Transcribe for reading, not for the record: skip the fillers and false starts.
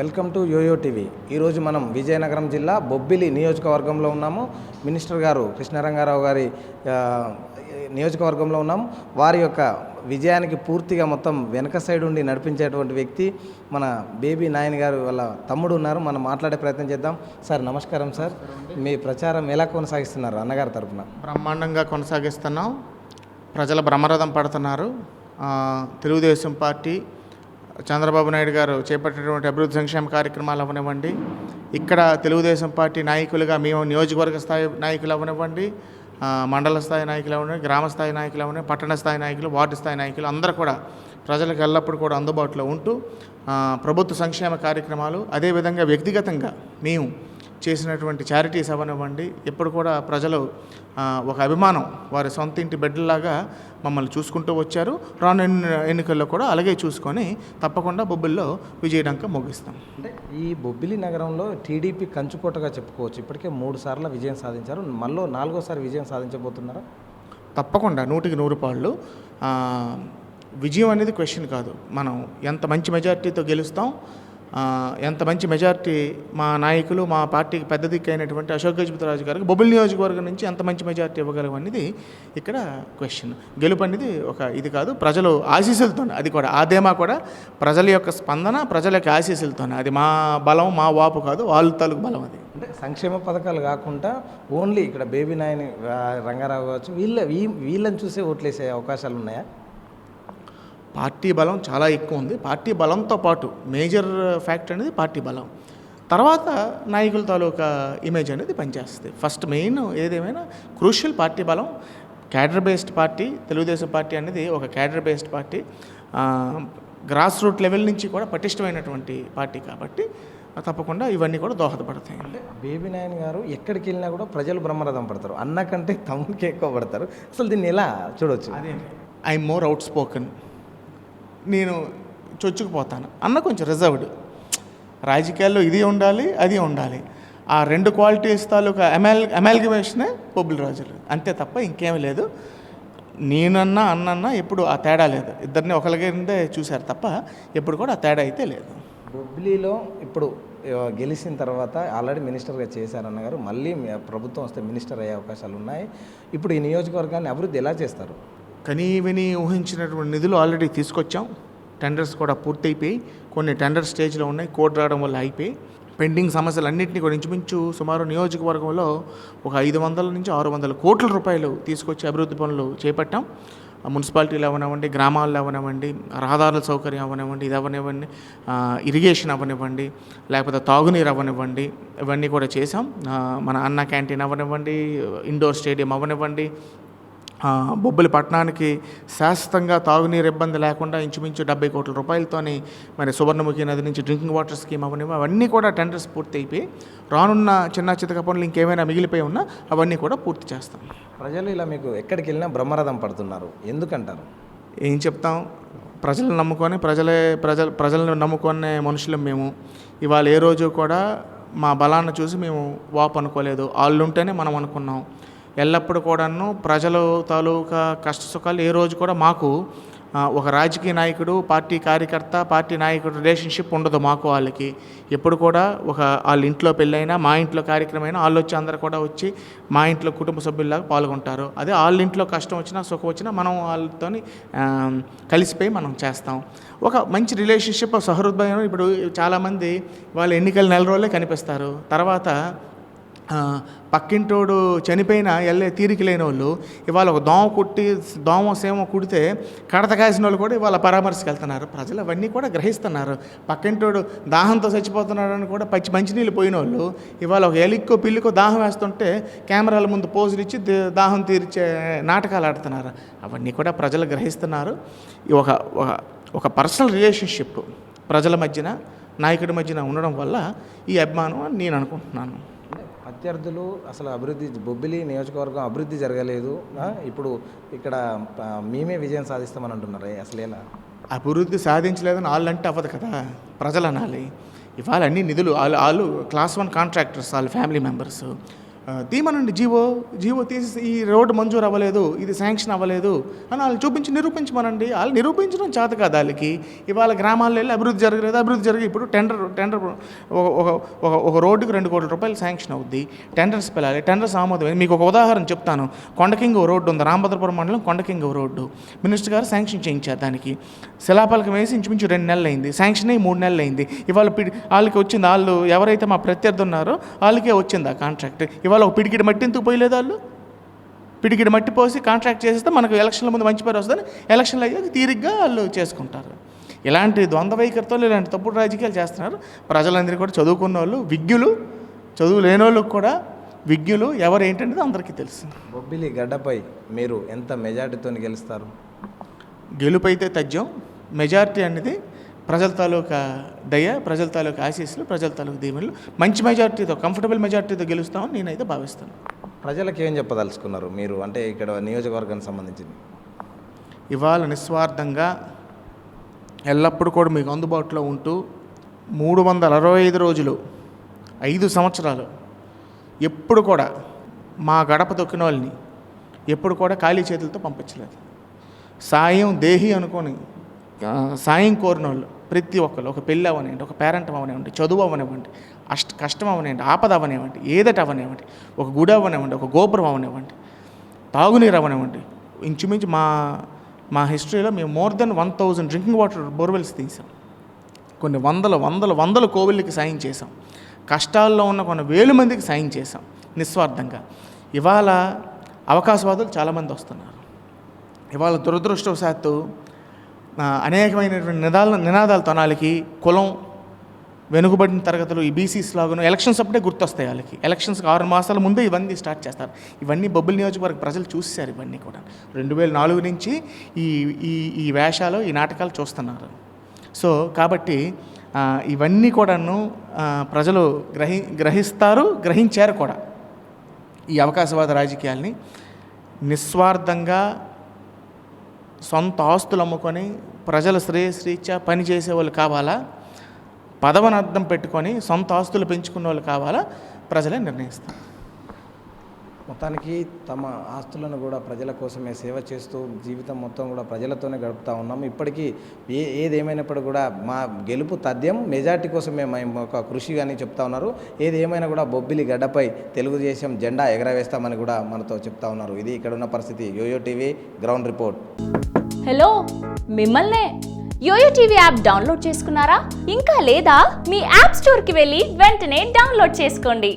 Welcome to yo-yo TV. ఈరోజు మనం విజయనగరం జిల్లా బొబ్బిలి నియోజకవర్గంలో ఉన్నాము. మినిస్టర్ గారు కృష్ణరంగారావు గారి నియోజకవర్గంలో ఉన్నాము. వారి యొక్క విజయానికి పూర్తిగా మొత్తం వెనక సైడ్ ఉండి నడిపించేటువంటి వ్యక్తి మన బేబీ నాయన్ గారు వాళ్ళ తమ్ముడు ఉన్నారు. మనం మాట్లాడే ప్రయత్నం చేద్దాం. సార్ నమస్కారం సార్. మీ ప్రచారం ఎలా కొనసాగిస్తున్నారు అన్నగారి తరఫున? బ్రహ్మాండంగా కొనసాగిస్తున్నాం. ప్రజల బ్రహ్మరథం పడుతున్నారు. తెలుగుదేశం పార్టీ చంద్రబాబు నాయుడు గారు చేపట్టినటువంటి అభివృద్ధి సంక్షేమ కార్యక్రమాలు అవ్వనివ్వండి, ఇక్కడ తెలుగుదేశం పార్టీ నాయకులుగా మేము నియోజకవర్గ స్థాయి నాయకులు అవ్వనివ్వండి, మండల స్థాయి నాయకులు అవ్వనివ్వండి, గ్రామ స్థాయి నాయకులు అవ్వనివ్వండి, పట్టణ స్థాయి నాయకులు, వార్డు స్థాయి నాయకులు అందరూ కూడా ప్రజలకు ఎల్లప్పుడూ కూడా అందుబాటులో ఉంటూ ప్రభుత్వ సంక్షేమ కార్యక్రమాలు, అదేవిధంగా వ్యక్తిగతంగా మేము చేసినటువంటి చారిటీస్ అవ్వనివ్వండి, ఎప్పుడు కూడా ప్రజలు ఒక అభిమానం వారి సొంత ఇంటి బిడ్డలాగా మమ్మల్ని చూసుకుంటూ వచ్చారు. రాను ఎన్నికల్లో కూడా అలాగే చూసుకొని తప్పకుండా బొబ్బిలిలో విజయడంక ముగిస్తాం. అంటే ఈ బొబ్బిలి నగరంలో టీడీపీ కంచుకోటగా చెప్పుకోవచ్చు. ఇప్పటికే 3 సార్లు విజయం సాధించారు. మళ్ళీ 4వ సారి విజయం సాధించబోతున్నారా? తప్పకుండా 100కి 100 పాళ్ళు. విజయం అనేది క్వశ్చన్ కాదు. మనం ఎంత మంచి మెజార్టీతో గెలుస్తాం, ఎంత మంచి మెజార్టీ మా నాయకులు, మా పార్టీకి పెద్ద దిక్కు అయినటువంటి అశోక్ గజపతిరాజు గారికి బొబ్బిలి నియోజకవర్గం నుంచి ఎంత మంచి మెజార్టీ ఇవ్వగలం అనేది ఇక్కడ క్వశ్చన్. గెలుపు అనేది ఒక ఇది కాదు, ప్రజలు ఆశీస్సులతోనే. అది కూడా ఆదేమా కూడా ప్రజల యొక్క స్పందన, ప్రజల యొక్క ఆశీస్సులతోనే. అది మా బలం, మా వాపు కాదు, వాళ్ళ తాలూకు బలం. అది అంటే సంక్షేమ పథకాలు కాకుండా ఓన్లీ ఇక్కడ బేబీ నాయని రంగారావు కావచ్చు, వీళ్ళని చూసే ఓట్లేసే అవకాశాలు ఉన్నాయా? పార్టీ బలం చాలా ఎక్కువ ఉంది. పార్టీ బలంతో పాటు మేజర్ ఫ్యాక్టర్ అనేది పార్టీ బలం, తర్వాత నాయకుల తాలూకా ఇమేజ్ అనేది పనిచేస్తుంది. ఫస్ట్ మెయిన్ ఏదేమైనా క్రూషియల్ పార్టీ బలం. Cadre based party Telugu Desam party అనేది ఒక cadre based party, grass root level నుంచి కూడా పటిష్టమైనటువంటి పార్టీ కాబట్టి తప్పకుండా ఇవన్నీ కూడా దోహదపడతాయి. అంటే బేబీ నాయన్ గారు ఎక్కడికి వెళ్ళినా కూడా ప్రజలు బ్రహ్మరథం పడతారు. అన్నకంటే తమ్ముడికి ఎక్కువ పడతారు. అసలు దీన్ని ఎలా చూడవచ్చు? అదే ఐఎమ్ మోర్ అవుట్ స్పోకన్. నేను చొచ్చుకుపోతాను. అన్న కొంచెం రిజర్వ్డ్. రాజకీయాల్లో ఇది ఉండాలి, అది ఉండాలి. ఆ 2 క్వాలిటీస్ తాలూకా అమాల్గమేషనే బొబ్బిలి రాజులు, అంతే తప్ప ఇంకేమీ లేదు. నేనన్నా అన్నన్నా ఎప్పుడు ఆ తేడా లేదు. ఇద్దరిని ఒకరికిందే చూశారు తప్ప ఎప్పుడు కూడా ఆ తేడా అయితే లేదు. బొబ్బిలిలో ఇప్పుడు గెలిచిన తర్వాత ఆల్రెడీ మినిస్టర్గా చేశారన్న గారు, మళ్ళీ ప్రభుత్వం వస్తే మినిస్టర్ అయ్యే అవకాశాలు ఉన్నాయి. ఇప్పుడు ఈ నియోజకవర్గాన్ని అభివృద్ధి ఎలా చేస్తారు? కనీ విని ఊహించినటువంటి నిధులు ఆల్రెడీ తీసుకొచ్చాం. టెండర్స్ కూడా పూర్తయిపోయి, కొన్ని టెండర్ స్టేజ్లో ఉన్నాయి, కోడ్ రావడం వల్ల అయిపోయి పెండింగ్ సమస్యలు అన్నింటినీ కూడా ఇంచుమించు సుమారు నియోజకవర్గంలో ఒక 500 నుంచి 600 కోట్ల రూపాయలు తీసుకొచ్చి అభివృద్ధి పనులు చేపట్టాం. మున్సిపాలిటీలు అవ్వనివ్వండి, గ్రామాల్లో అవ్వనివ్వండి, రహదారుల సౌకర్యం అవ్వనివ్వండి, ఇది అవ్వనివ్వండి, ఇరిగేషన్ అవ్వనివ్వండి, లేకపోతే తాగునీరు అవ్వనివ్వండి, ఇవన్నీ కూడా చేసాం. మన అన్న క్యాంటీన్ అవ్వనివ్వండి, ఇండోర్ స్టేడియం అవ్వనివ్వండి, బొబ్బిలి పట్టణానికి శాశ్వతంగా తాగునీరు ఇబ్బంది లేకుండా ఇంచుమించు 70 కోట్ల రూపాయలతోని మరి సువర్ణముఖి నది నుంచి డ్రింకింగ్ వాటర్ స్కీమ్ అవన్నీ కూడా టెండర్స్ పూర్తి అయిపోయి, రానున్న చిన్న చితక పనులు ఇంకేమైనా మిగిలిపోయి ఉన్నా అవన్నీ కూడా పూర్తి చేస్తాం. ప్రజలు ఇలా మీకు ఎక్కడికి వెళ్ళినా బ్రహ్మరథం పడుతున్నారు, ఎందుకంటారు? ఏం చెప్తాం, ప్రజలను నమ్ముకొని ప్రజలను నమ్ముకునే మనుషులం మేము. ఇవాళ ఏ రోజు కూడా మా బలాన్ని చూసి మేము వాపు అనుకోలేదు. వాళ్ళు ఉంటేనే మనం అనుకున్నాం. ఎల్లప్పుడూ కూడాను ప్రజల తాలూకా కష్ట సుఖాలు ఏ రోజు కూడా మాకు ఒక రాజకీయ నాయకుడు, పార్టీ కార్యకర్త, పార్టీ నాయకుడు రిలేషన్షిప్ ఉండదు మాకు వాళ్ళకి. ఎప్పుడు కూడా ఒక వాళ్ళ ఇంట్లో పెళ్ళైనా, మా ఇంట్లో కార్యక్రమం అయినా వాళ్ళు వచ్చి అందరూ కూడా వచ్చి మా ఇంట్లో కుటుంబ సభ్యుల్లాగా పాల్గొంటారు. అదే వాళ్ళ ఇంట్లో కష్టం వచ్చినా సుఖం వచ్చినా మనం వాళ్ళతో కలిసిపోయి మనం చేస్తాం. ఒక మంచి రిలేషన్షిప్, సహృదయం. ఇప్పుడు చాలామంది వాళ్ళ ఎన్నికల నెల రోజులే కనిపిస్తారు. తర్వాత పక్కింటోడు చనిపోయినా వెళ్ళే తీరిక లేని వాళ్ళు ఇవాళ ఒక దోమ సేమ కుడితే కడత కాసిన వాళ్ళు కూడా ఇవాళ పరామర్శకు వెళ్తున్నారు. ప్రజలు అవన్నీ కూడా గ్రహిస్తున్నారు. పక్కింటోడు దాహంతో చచ్చిపోతున్నాడని కూడా మంచినీళ్ళు పోయిన వాళ్ళు ఇవాళ ఒక ఎలిక్కో పిల్లికో దాహం వేస్తుంటే కెమెరాల ముందు పోజులు ఇచ్చి దాహం తీర్చే నాటకాలు ఆడుతున్నారు. అవన్నీ కూడా ప్రజలు గ్రహిస్తున్నారు. ఒక పర్సనల్ రిలేషన్షిప్ ప్రజల మధ్యన, నాయకుడి మధ్యన ఉండడం వల్ల ఈ అభిమానం అని నేను అనుకుంటున్నాను. ప్రత్యర్థులు అసలు బొబ్బిలి నియోజకవర్గం అభివృద్ధి జరగలేదు, ఇప్పుడు ఇక్కడ మేమే విజయం సాధిస్తామని అంటున్నారు. అసలు ఎలా అభివృద్ధి సాధించలేదని వాళ్ళంటే అవ్వదు కదా, ప్రజలు అనాలి. ఇవాళ అన్ని నిధులు వాళ్ళు క్లాస్ 1 కాంట్రాక్టర్స్, వాళ్ళ ఫ్యామిలీ మెంబర్స్ తీమనండి జీవో తీసి ఈ రోడ్డు మంజూరు అవ్వలేదు, ఇది శాంక్షన్ అవ్వలేదు అని వాళ్ళు నిరూపించమనండి. వాళ్ళు నిరూపించడం చేత కాదు వాళ్ళకి. ఇవాళ గ్రామాల్లో వెళ్ళి అభివృద్ధి జరిగి ఇప్పుడు టెండర్ ఒక రోడ్డుకి 2 కోట్ల రూపాయలు శాంక్షన్ అవుద్ది. టెండర్స్ పిలాలి, టెండర్స్ ఆమోదం. మీకు ఒక ఉదాహరణ చెప్తాను. కొండకింగ్ రోడ్డు ఉంది, రామభద్రపురం మండలం కొండకింగ్ రోడ్డు. మినిస్టర్ గారు శాంక్షన్ చేయించారు. దానికి శిలాపలకం వేసి ఇంచుమించు 2 నెలలు అయింది. శాంక్షన్ అయ్యి 3 నెలలు అయింది. ఇవాళ వాళ్ళకి వచ్చింది, వాళ్ళు ఎవరైతే మా ప్రత్యర్థి ఉన్నారో వాళ్ళకే వచ్చింది ఆ కాంట్రాక్ట్. ఇవాళ ఒక పిడికిడి మట్టి ఎందుకు పోయలేదు? వాళ్ళు పిడికిడి మట్టి పోసి కాంట్రాక్ట్ చేస్తే మనకు ఎలక్షన్ల ముందు మంచి పేరు వస్తుందని ఎలక్షన్లు అయ్యాక తీరిగ్గా వాళ్ళు చేసుకుంటారు. ఇలాంటి ద్వంద్వ వైఖరితో ఇలాంటి తప్పుడు రాజకీయాలు చేస్తున్నారు. ప్రజలందరూ కూడా చదువుకున్న వాళ్ళు, విజ్ఞులు, చదువు లేని వాళ్ళకి కూడా విజ్ఞులు ఎవరు ఏంటనేది అందరికీ తెలుసు. బొబ్బిలి గడ్డపై మీరు ఎంత మెజార్టీతో గెలుస్తారు? గెలుపు అయితే తథ్యం. మెజారిటీ అనేది ప్రజల తాలూకా దయ, ప్రజల తాలూకా ఆశీస్సులు, ప్రజల తాలూకా దీవెనలు. మంచి మెజారిటీతో, కంఫర్టబుల్ మెజారిటీతో గెలుస్తామని నేనైతే భావిస్తాను. ప్రజలకు ఏం చెప్పదలుచుకున్నారు మీరు, అంటే ఇక్కడ నియోజకవర్గానికి సంబంధించింది? ఇవాళ నిస్వార్థంగా ఎల్లప్పుడూ కూడా మీకు అందుబాటులో ఉంటూ 365 రోజులు 5 సంవత్సరాలు ఎప్పుడు కూడా మా గడప తొక్కిన వాళ్ళని ఎప్పుడు కూడా ఖాళీ చేతులతో పంపించలేదు. సాయం దేహి అనుకొని సాయం కోరిన వాళ్ళు ప్రతి ఒక్కరు, ఒక పెళ్ళి అవనివ్వండి, ఒక పేరెంట్ అవనివ్వండి, చదువు అవనివ్వండి, కష్టం అవనివ్వండి, ఆపద అవనివ్వండి, ఏదట అవనివ్వండి, ఒక గుడి అవనివ్వండి, ఒక గోపురం అవనివ్వండి, తాగునీరు అవనివ్వండి, ఇంచుమించు మా హిస్టరీలో మేము more than 1000 drinking water borewells తీసాం. కొన్ని వందల కోవిళ్ళకి సాయం చేసాం. కష్టాల్లో ఉన్న కొన్ని 1000 మందికి సాయం చేసాం నిస్వార్థంగా. ఇవాళ అవకాశవాదులు చాలామంది వస్తున్నారు. ఇవాళ దురదృష్టవశాత్తు అనేకమైనటువంటి నినాదాలతో వాళ్ళకి కులం, వెనుకబడిన తరగతులు, ఈ బీసీస్ లాగాను ఎలక్షన్స్ అప్పుడే గుర్తొస్తాయి వాళ్ళకి. ఎలక్షన్స్కి 6 మాసాల ముందే ఇవన్నీ స్టార్ట్ చేస్తారు. ఇవన్నీ బొబ్బిలి నియోజకవర్గ ప్రజలు చూసేశారు. ఇవన్నీ కూడా 2004 నుంచి ఈ వేషాలు, ఈ నాటకాలు చూస్తున్నారు. సో కాబట్టి ఇవన్నీ కూడాను ప్రజలు గ్రహించారు కూడా. ఈ అవకాశవాద రాజకీయాల్ని నిస్వార్థంగా సొంత ఆస్తులు అమ్ముకొని ప్రజల శ్రేయస్రీత్యా పనిచేసే వాళ్ళు కావాలా, పదవిని అర్థం పెట్టుకొని సొంత ఆస్తులు పెంచుకున్న వాళ్ళు కావాలా, ప్రజలే నిర్ణయిస్తారు. మొత్తానికి తమ ఆస్తులను కూడా ప్రజల కోసమే సేవ చేస్తూ జీవితం మొత్తం కూడా ప్రజలతోనే గడుపుతూ ఉన్నాము. ఇప్పటికీ ఏదేమైనప్పుడు కూడా మా గెలుపు తథ్యం, మెజార్టీ కోసమే మేము ఒక కృషి అని చెప్తా ఉన్నారు. ఏది ఏమైనా కూడా బొబ్బిలి గడ్డపై తెలుగుదేశం జెండా ఎగరవేస్తామని కూడా మనతో చెప్తా ఉన్నారు. ఇది ఇక్కడ ఉన్న పరిస్థితి. YoYo TV ground report. Hello, మిమ్మల్నే. యోయో టీవీ యాప్ డౌన్లోడ్ చేసుకున్నారా? ఇంకా లేదా? మీ యాప్ స్టోర్కి వెళ్ళి వెంటనే డౌన్లోడ్ చేసుకోండి.